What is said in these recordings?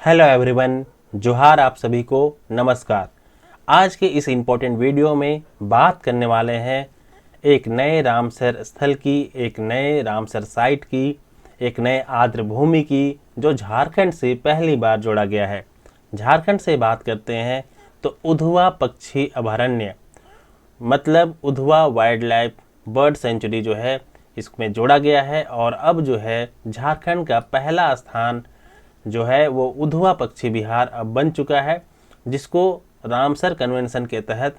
Hello everyone, जोहार आप सभी को नमस्कार। आज के इस इम्पोर्टेंट वीडियो में बात करने वाले हैं एक नए रामसर स्थल की, एक नए रामसर साइट की, एक नए आर्द्र भूमि की, जो झारखंड से पहली बार जोड़ा गया है। झारखंड से बात करते हैं तो उधवा पक्षी अभयारण्य, मतलब Udhwa wild life bird sanctuary जो है इसमें जोड़ा गया है। और अब जो है झारखंड का पहला स्थान जो है वो उधवा पक्षी विहार अब बन चुका है, जिसको रामसर कन्वेंशन के तहत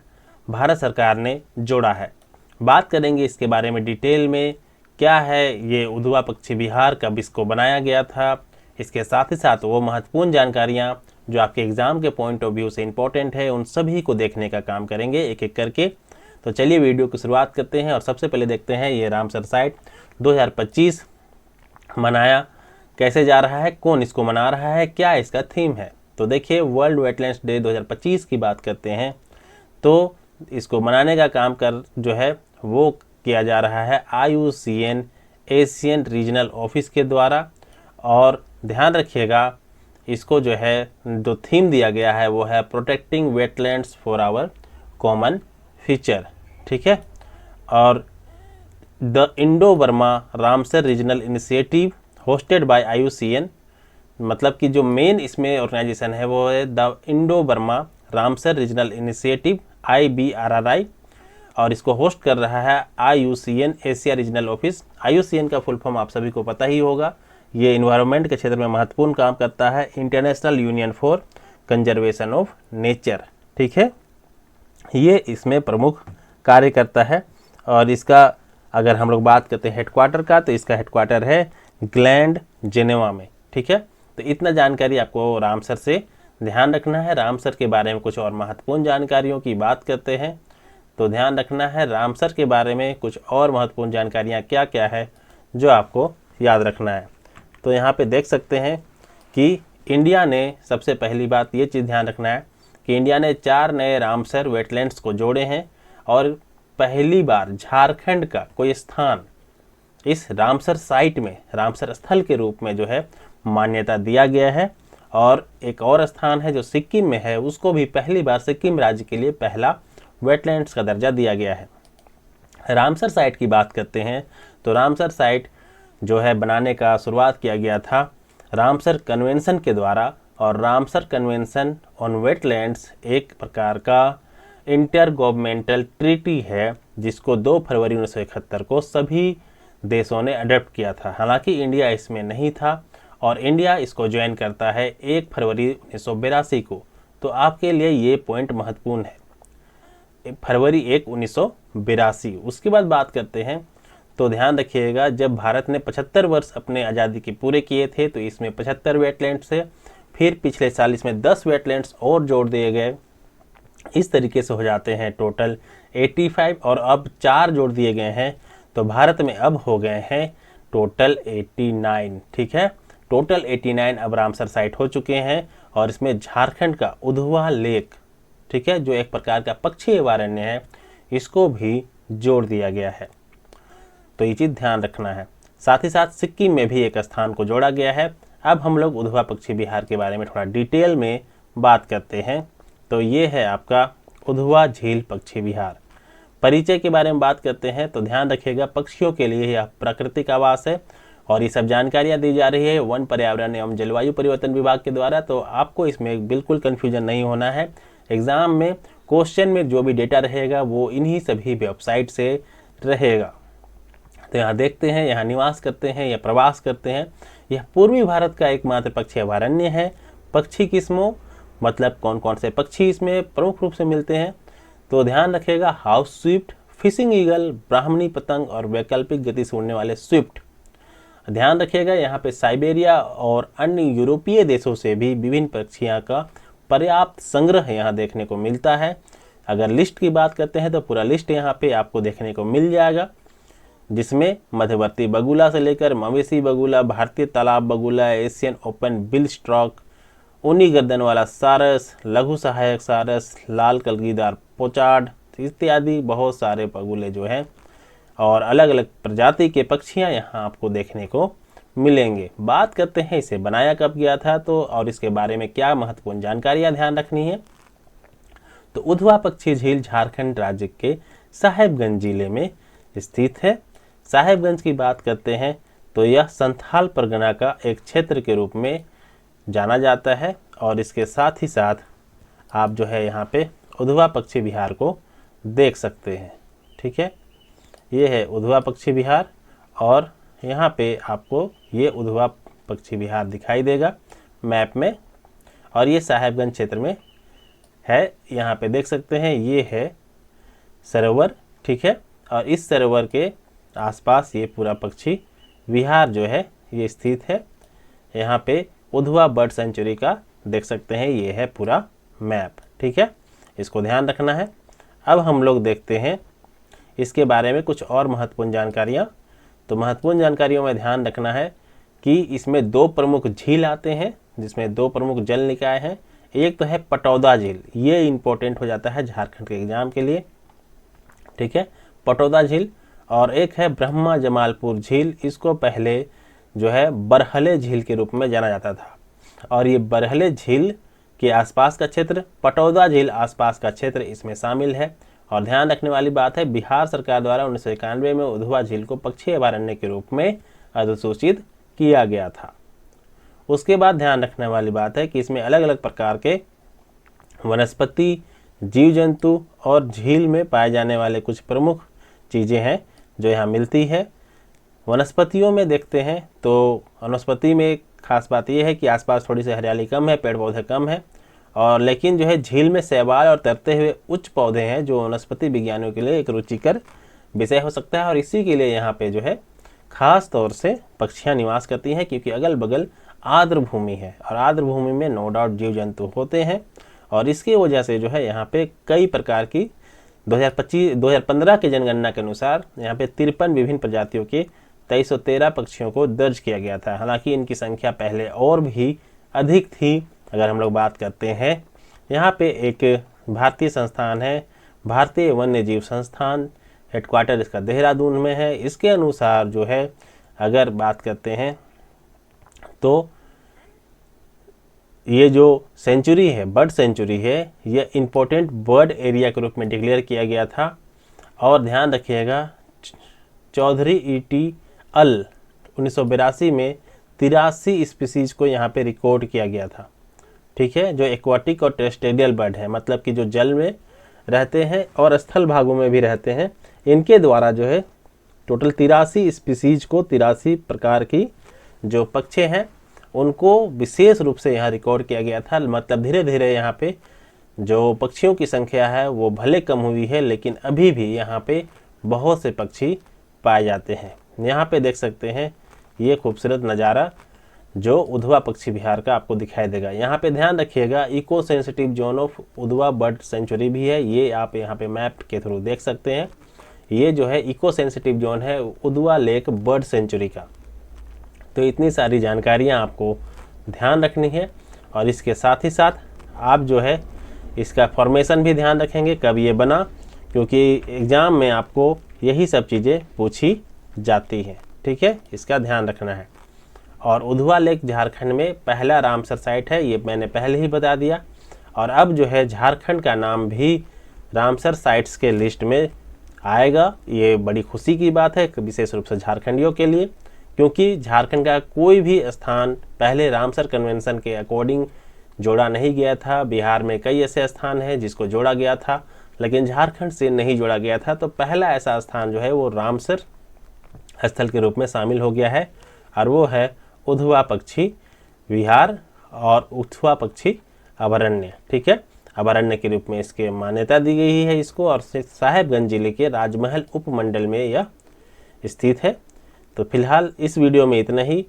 भारत सरकार ने जोड़ा है। बात करेंगे इसके बारे में डिटेल में, क्या है ये उधवा पक्षी विहार, कब इसको बनाया गया था, इसके साथ ही साथ वो महत्वपूर्ण जानकारियाँ जो आपके एग्ज़ाम के पॉइंट ऑफ व्यू से इम्पोर्टेंट है, उन सभी को देखने का काम करेंगे एक एक करके। तो चलिए वीडियो की शुरुआत करते हैं और सबसे पहले देखते हैं ये रामसर साइट 2025 मनाया कैसे जा रहा है, कौन इसको मना रहा है, क्या इसका थीम है। तो देखिए, वर्ल्ड वेटलैंड्स डे 2025 की बात करते हैं तो इसको मनाने का काम कर जो है वो किया जा रहा है IUCN एशियन रीजनल ऑफिस के द्वारा। और ध्यान रखिएगा, इसको जो है जो थीम दिया गया है वो है protecting wetlands for our common future, ठीक है। और the Indo Burma Ramsar regional initiative hosted by IUCN, मतलब कि जो मेन इसमें ऑर्गेनाइजेशन है वो है the Indo Burma Ramsar regional initiative IBRRI, और इसको होस्ट कर रहा है IUCN Asia regional office. IUCN का फुल फॉर्म आप सभी को पता ही होगा, ये इन्वायरमेंट के क्षेत्र में महत्वपूर्ण काम करता है, international union for conservation of nature, ठीक है। ये इसमें प्रमुख कार्य करता है। और इसका अगर हम लोग बात करते हैं हेडक्वार्टर का, तो इसका हेडक्वार्टर है ग्लैंड जेनेवा में, ठीक है। तो इतना जानकारी आपको रामसर से ध्यान रखना है। रामसर के बारे में कुछ और महत्वपूर्ण जानकारियों की बात करते हैं तो ध्यान रखना है रामसर के बारे में कुछ और महत्वपूर्ण जानकारियाँ क्या क्या है जो आपको याद रखना है। तो यहाँ पे देख सकते हैं कि इंडिया ने, सबसे पहली बात ये चीज़ ध्यान रखना है कि इंडिया ने 4 नए रामसर वेटलैंड्स को जोड़े हैं और पहली बार झारखंड का कोई स्थान इस रामसर साइट में रामसर स्थल के रूप में जो है मान्यता दिया गया है। और एक और स्थान है जो सिक्किम में है, उसको भी पहली बार सिक्किम राज्य के लिए पहला वेटलैंड्स का दर्जा दिया गया है। रामसर साइट की बात करते हैं तो रामसर साइट जो है बनाने का शुरुआत किया गया था रामसर कन्वेंशन के द्वारा। और रामसर कन्वेंशन ऑन वेटलैंड्स एक प्रकार का इंटर गवर्नमेंटल ट्रीटी है, जिसको 2 फरवरी 1971 को सभी देशों ने अडॉप्ट किया था। हालांकि इंडिया इसमें नहीं था और इंडिया इसको ज्वाइन करता है 1 फरवरी 1982 को। तो आपके लिए ये पॉइंट महत्वपूर्ण है, फरवरी 1 1982। उसके बाद बात करते हैं तो ध्यान रखिएगा, जब भारत ने 75 वर्ष अपने आज़ादी के पूरे किए थे तो इसमें 75 वेटलैंड्स है, फिर पिछले साल इसमें 10 वेटलैंड्स और जोड़ दिए गए। इस तरीके से हो जाते हैं टोटल 85 और अब 4 जोड़ दिए गए हैं, तो भारत में अब हो गए हैं टोटल 89, ठीक है। टोटल 89 अब रामसर साइट हो चुके हैं और इसमें झारखंड का उधवा लेक, ठीक है, जो एक प्रकार का पक्षी अभयारण्य है, इसको भी जोड़ दिया गया है। तो ये चीज़ ध्यान रखना है। साथ ही साथ सिक्किम में भी एक स्थान को जोड़ा गया है। अब हम लोग उधवा पक्षी विहार के बारे में थोड़ा डिटेल में बात करते हैं। तो ये है आपका उधवा झील पक्षी विहार। परिचय के बारे में बात करते हैं तो ध्यान रखिएगा, पक्षियों के लिए यह प्राकृतिक आवास है और ये सब जानकारियाँ दी जा रही है वन पर्यावरण एवं जलवायु परिवर्तन विभाग के द्वारा। तो आपको इसमें बिल्कुल कन्फ्यूजन नहीं होना है। एग्ज़ाम में क्वेश्चन में जो भी डेटा रहेगा वो इन्हीं सभी वेबसाइट से रहेगा। तो यहाँ देखते हैं, यहाँ निवास करते हैं या प्रवास करते हैं। यह पूर्वी भारत का एकमात्र पक्षी अभयारण्य है। पक्षी किस्मों, मतलब कौन कौन से पक्षी इसमें प्रमुख रूप से मिलते हैं, तो ध्यान रखिएगा, हाउस स्विफ्ट, फिशिंग ईगल, ब्राह्मणी पतंग और वैकल्पिक गति से उड़ने वाले स्विफ्ट। ध्यान रखिएगा, यहाँ पे साइबेरिया और अन्य यूरोपीय देशों से भी विभिन्न पक्षियों का पर्याप्त संग्रह यहाँ देखने को मिलता है। अगर लिस्ट की बात करते हैं तो पूरा लिस्ट यहाँ पे आपको देखने को मिल जाएगा, जिसमें मध्यवर्ती बगुला से लेकर मवेशी बगुला, भारतीय तालाब बगुला, एशियन ओपन बिल स्ट्रॉक, ऊनी गर्दन वाला सारस, लघु सहायक सारस, लाल कलगीदार पोचार्ड इत्यादि बहुत सारे बगुले जो हैं और अलग अलग प्रजाति के पक्षियां यहाँ आपको देखने को मिलेंगे। बात करते हैं इसे बनाया कब गया था तो और इसके बारे में क्या महत्वपूर्ण जानकारियां ध्यान रखनी है। तो उधवा पक्षी झील झारखंड राज्य के साहेबगंज जिले में स्थित है। साहेबगंज की बात करते हैं तो यह संथाल परगना का एक क्षेत्र के रूप में जाना जाता है और इसके साथ ही साथ आप जो है यहाँ पे उधवा पक्षी विहार को देख सकते हैं। ठीक है, ये है उधवा पक्षी विहार और यहाँ पे आपको ये उधवा पक्षी विहार दिखाई देगा मैप में और ये साहेबगंज क्षेत्र में है। यहाँ पे देख सकते हैं ये है सरोवर। ठीक है, और इस सरोवर के आसपास ये पूरा पक्षी विहार जो है ये स्थित है। यहाँ पे उधवा बर्ड सेंचुरी का देख सकते हैं ये है पूरा मैप। ठीक है, इसको ध्यान रखना है। अब हम लोग देखते हैं इसके बारे में कुछ और महत्वपूर्ण जानकारियाँ। तो महत्वपूर्ण जानकारियों में ध्यान रखना है कि इसमें 2 प्रमुख झील आते हैं जिसमें 2 प्रमुख जल निकाय हैं। एक तो है पटौदा झील, ये इंपॉर्टेंट हो जाता है झारखंड के एग्जाम के लिए। ठीक है, पटौदा झील। और एक है ब्रह्मा जमालपुर झील, इसको पहले जो है बरहले झील के रूप में जाना जाता था और ये बरहले झील के आसपास का क्षेत्र, पटौदा झील आसपास का क्षेत्र इसमें शामिल है। और ध्यान रखने वाली बात है बिहार सरकार द्वारा 1991 में उधवा झील को पक्षी अभयारण्य के रूप में अधिसूचित किया गया था। उसके बाद ध्यान रखने वाली बात है कि इसमें अलग अलग प्रकार के वनस्पति, जीव जंतु और झील में पाए जाने वाले कुछ प्रमुख चीज़ें हैं जो यहाँ मिलती है। वनस्पतियों में देखते हैं तो वनस्पति में खास बात यह है कि आसपास थोड़ी सी हरियाली कम है, पेड़ पौधे कम है और लेकिन जो है झील में शैवाल और तैरते हुए उच्च पौधे हैं जो वनस्पति विज्ञानियों के लिए एक रुचिकर विषय हो सकता है। और इसी के लिए यहाँ पे जो है खास तौर से पक्षियाँ निवास करती हैं क्योंकि अगल बगल आर्द्र भूमि है और आर्द्र भूमि में नो डाउट जीव जंतु होते हैं और इसकी वजह से जो है यहाँ पे कई प्रकार की 2015 के जनगणना के अनुसार यहाँ पे 53 विभिन्न प्रजातियों के 2313 पक्षियों को दर्ज किया गया था। हालांकि इनकी संख्या पहले और भी अधिक थी। अगर हम लोग बात करते हैं यहाँ पे एक भारतीय संस्थान है, भारतीय वन्य जीव संस्थान, हेडक्वार्टर इसका देहरादून में है। इसके अनुसार जो है अगर बात करते हैं तो ये जो सेंचुरी है, बर्ड सेंचुरी है, यह इम्पोर्टेंट बर्ड एरिया के रूप में डिक्लेयर किया गया था। और ध्यान रखिएगा चौधरी E.T. अल 1982 में 83 स्पीसीज को यहाँ पे रिकॉर्ड किया गया था। ठीक है, जो एक्वाटिक और टेरेस्ट्रियल बर्ड है, मतलब कि जो जल में रहते हैं और स्थल भागों में भी रहते हैं, इनके द्वारा जो है टोटल 83 स्पीसीज को 83 प्रकार की जो पक्षी हैं उनको विशेष रूप से यहाँ रिकॉर्ड किया गया था। मतलब धीरे धीरे यहाँ पे जो पक्षियों की संख्या है वो भले कम हुई है लेकिन अभी भी यहाँ पे बहुत से पक्षी पाए जाते हैं। यहाँ पे देख सकते हैं ये खूबसूरत नज़ारा जो उधवा पक्षी विहार का आपको दिखाई देगा। यहाँ पे ध्यान रखिएगा eco sensitive zone of Udhwa bird sanctuary भी है, ये आप यहाँ पे मैप के थ्रू देख सकते हैं। ये जो है इको सेंसिटिव जोन है उधवा लेक बर्ड सेंचुरी का। तो इतनी सारी जानकारियाँ आपको ध्यान रखनी है और इसके साथ ही साथ आप जो है इसका फॉर्मेशन भी ध्यान रखेंगे कब ये बना, क्योंकि एग्ज़ाम में आपको यही सब चीज़ें पूछी जाती हैं। ठीक है, इसका ध्यान रखना है। और उधवा लेक झारखंड में पहला रामसर साइट है, ये मैंने पहले ही बता दिया। और अब जो है झारखंड का नाम भी रामसर साइट्स के लिस्ट में आएगा। ये बड़ी खुशी की बात है विशेष रूप से झारखंडियों के लिए, क्योंकि झारखंड का कोई भी स्थान पहले रामसर कन्वेंशन के अकॉर्डिंग जोड़ा नहीं गया था। बिहार में कई ऐसे स्थान हैं जिसको जोड़ा गया था लेकिन झारखंड से नहीं जोड़ा गया था। तो पहला ऐसा स्थान जो है वो रामसर स्थल के रूप में शामिल हो गया है और वो है उधवा पक्षी विहार और उधवा पक्षी अभयारण्य। ठीक है, अभयारण्य के रूप में इसके मान्यता दी गई है इसको और साहेबगंज जिले के राजमहल उपमंडल में यह स्थित है। तो फिलहाल इस वीडियो में इतना ही।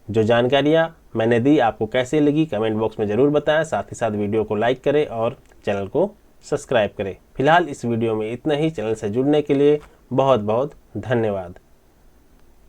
जो जानकारियाँ मैंने दी आपको कैसे लगी कमेंट बॉक्स में ज़रूर बताएं। साथ ही साथ वीडियो को लाइक करें और चैनल को सब्सक्राइब करें। फिलहाल इस वीडियो में इतना ही। चैनल से जुड़ने के लिए बहुत बहुत धन्यवाद।